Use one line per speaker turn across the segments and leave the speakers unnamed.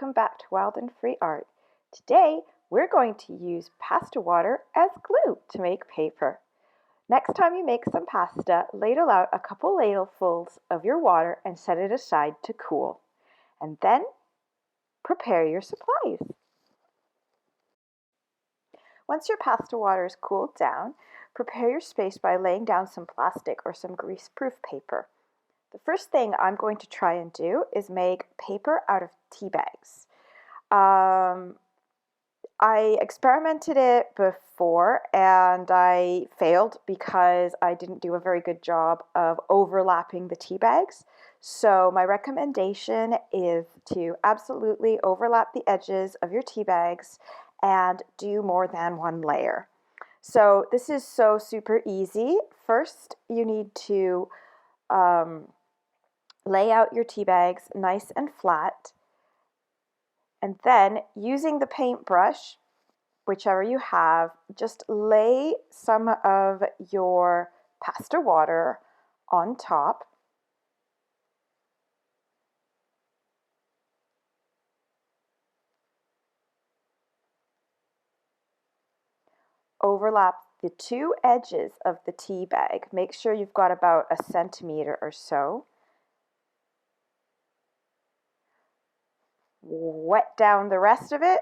welcome back to Wild and Free Art. Today we're going to use pasta water as glue to make paper. Next time you make some pasta, ladle out a couple ladlefuls of your water and set it aside to cool. And then prepare your supplies. Once your pasta water is cooled down, prepare your space by laying down some plastic or some greaseproof paper. The first thing I'm going to try and do is make paper out of tea bags. I experimented it before and I failed because I didn't do a very good job of overlapping the tea bags. So my recommendation is to absolutely overlap the edges of your tea bags and do more than one layer. So this is so super easy. First, you need to lay out your tea bags nice and flat, and then using the paintbrush, whichever you have, just lay some of your pasta water on top. Overlap the two edges of the tea bag. Make sure you've got about 1 centimeter or so. Wet down the rest of it,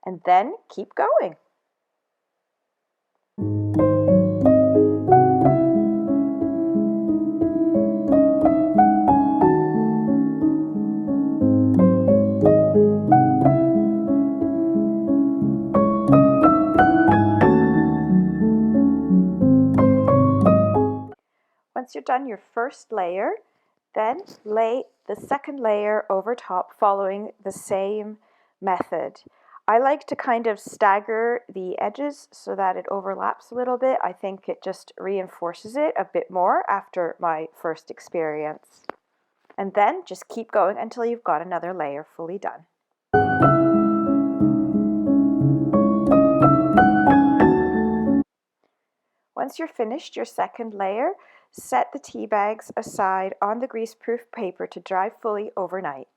and then keep going. Once you're done your first layer, then lay the second layer over top following the same method. I like to kind of stagger the edges so that it overlaps a little bit. I think it just reinforces it a bit more after my first experience. And then just keep going until you've got another layer fully done. Once you're finished your second layer, set the tea bags aside on the greaseproof paper to dry fully overnight.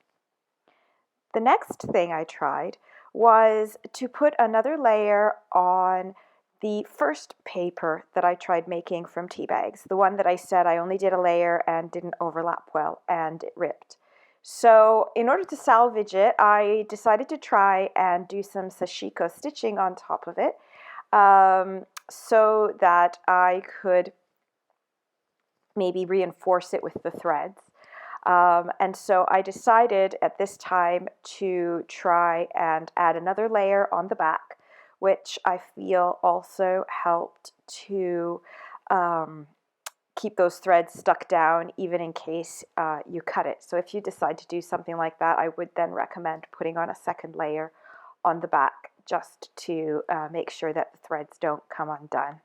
The next thing I tried was to put another layer on the first paper that I tried making from tea bags, the one that I said I only did a layer and didn't overlap well and it ripped. So in order to salvage it, I decided to try and do some sashiko stitching on top of it so that I could maybe reinforce it with the threads. And so I decided at this time to try and add another layer on the back, which I feel also helped to keep those threads stuck down even in case you cut it. So if you decide to do something like that, I would then recommend putting on a second layer on the back just to make sure that the threads don't come undone.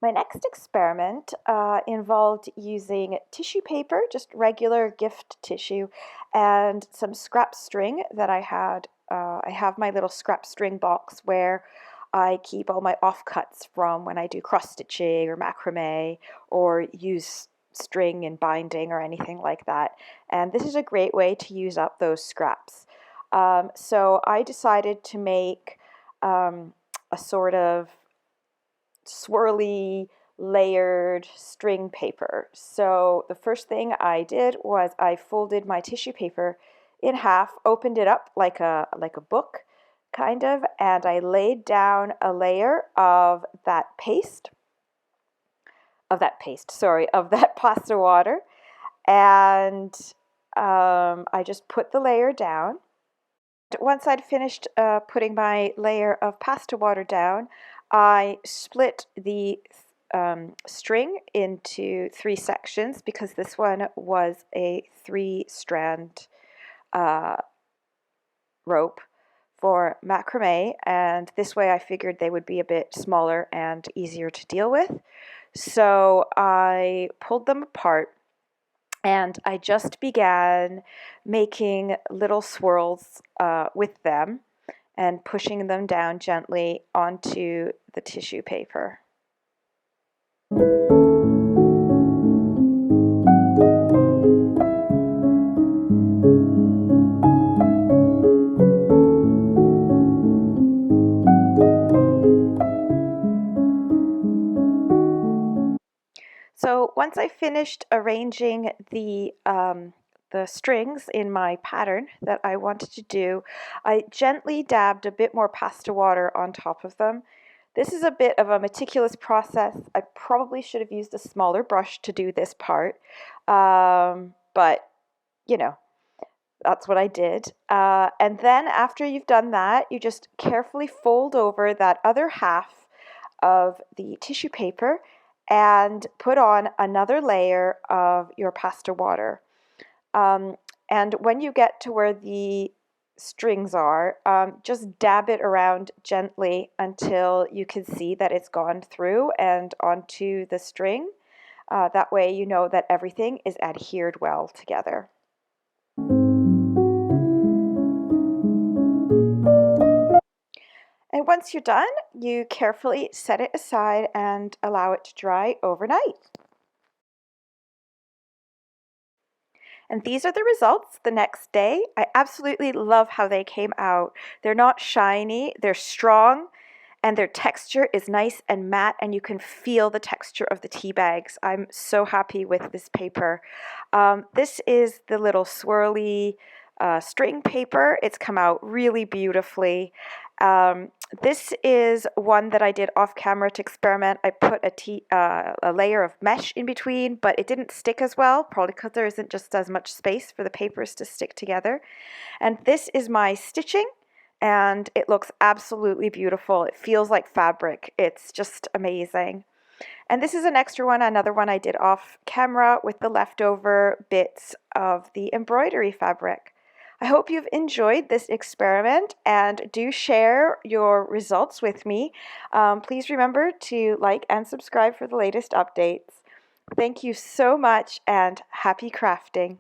My next experiment involved using tissue paper, just regular gift tissue, and some scrap string that I had. I have my little scrap string box where I keep all my offcuts from when I do cross stitching or macrame or use string in binding or anything like that. And this is a great way to use up those scraps. So I decided to make a sort of swirly layered string paper. So the first thing I did was I folded my tissue paper in half, opened it up like a book kind of, and I laid down a layer of that pasta water, and I just put the layer down. Once I'd finished putting my layer of pasta water down, I split the string into 3 sections because this one was a 3-strand rope for macrame, and this way I figured they would be a bit smaller and easier to deal with. So I pulled them apart and I just began making little swirls with them. and pushing them down gently onto the tissue paper. So once I finished arranging the strings in my pattern that I wanted to do, I gently dabbed a bit more pasta water on top of them. This is a bit of a meticulous process. I probably should have used a smaller brush to do this part, but you know, that's what I did. And then after you've done that, you just carefully fold over that other half of the tissue paper and put on another layer of your pasta water. And when you get to where the strings are, just dab it around gently until you can see that it's gone through and onto the string. That way you know that everything is adhered well together. And once you're done, you carefully set it aside and allow it to dry overnight. And these are the results the next day. I absolutely love how they came out. They're not shiny, they're strong, and their texture is nice and matte, and you can feel the texture of the tea bags. I'm so happy with this paper. This is the little swirly string paper. It's come out really beautifully. This is one that I did off camera to experiment. I put a layer of mesh in between, but it didn't stick as well, probably because there isn't just as much space for the papers to stick together. And this is my stitching, and it looks absolutely beautiful. It feels like fabric. It's just amazing. And this is an extra one, another one I did off camera with the leftover bits of the embroidery fabric. I hope you've enjoyed this experiment and do share your results with me. Please remember to like and subscribe for the latest updates. Thank you so much and happy crafting.